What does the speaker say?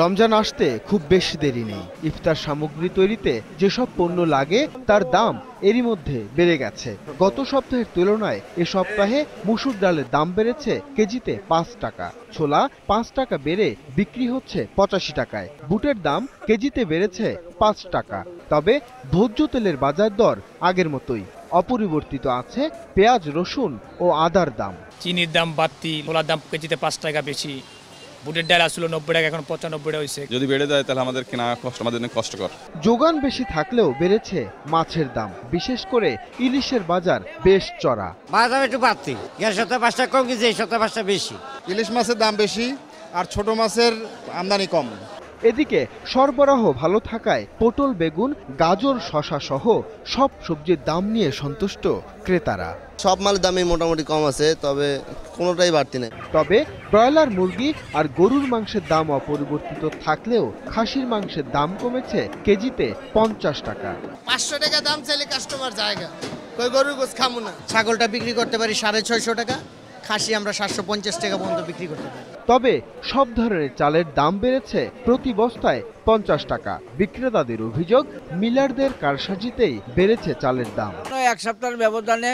রমজান আসতে খুব বেশি দেরি নেই। ইফতার সামগ্রী তৈরিতে যেসব পণ্য লাগে তার দাম এরই মধ্যে বেড়ে গেছে। গত সপ্তাহের তুলনায় এ সপ্তাহে মসুর ডালের দাম বেড়েছে কেজিতে ৫ টাকা, ছোলা ৫ টাকা বেড়ে বিক্রি হচ্ছে ৮৫ টাকায়, বুটের দাম কেজিতে বেড়েছে ৫ টাকা। তবে ভোজ্য তেলের বাজার দর আগের মতোই, অপরিবর্তিত আছে পেঁয়াজ, রসুন ও আদার দাম। চিনির দাম বাড়তি, ছোলার দাম কেজিতে ৫ টাকা বেশি, বুটের ডাল আসলে ৯০ টাকা, এখন ৯৫ টাকা হয়েছে। যদি বেড়ে যায় তাহলে আমাদের কেনা কষ্ট, আমাদের জন্য কষ্টকর। যোগান বেশি থাকলেও বেড়েছে মাছের দাম, বিশেষ করে ইলিশের বাজার বেশ চড়া। বাজার একটু বাড়তি, গেল সপ্তাহে ৫ টাকা কম গেছে, এই সপ্তাহে ৫ টাকা বেশি। ইলিশ মাছের দাম বেশি আর ছোট মাছের আমদানি কম। এদিকে সরবরাহ ভালো থাকায় পটল, বেগুন, গাজর, শসা সহ সব সবজির দাম নিয়ে সন্তুষ্ট ক্রেতারা। সব মালের দামই মোটামুটি কম আছে, তবে কোনোটাই বাড়তি নেই। তবে ব্রয়লার মুরগি আর গরুর মাংসের দাম অপরিবর্তিত থাকলেও খাসির মাংসের দাম কমেছে কেজিতে ৫০ টাকা। ৫০০ টাকা দাম চাইলে কাস্টমার জায়গা কই গরুর গোশ খামু না। ছাগলটা বিক্রি করতে পারি ৬৫০ টাকা, খাসি আমরা ৭৫০ টাকা পর্যন্ত বিক্রি করতে পারি। তবে সব ধরনের চালের দাম বেড়েছে প্রতি বস্তায় ৫০ টাকা। বিক্রেতাদের অভিযোগ, মিলারদের কারসাজিতেই বেড়েছে চালের দাম। এক সপ্তাহের ব্যবধানে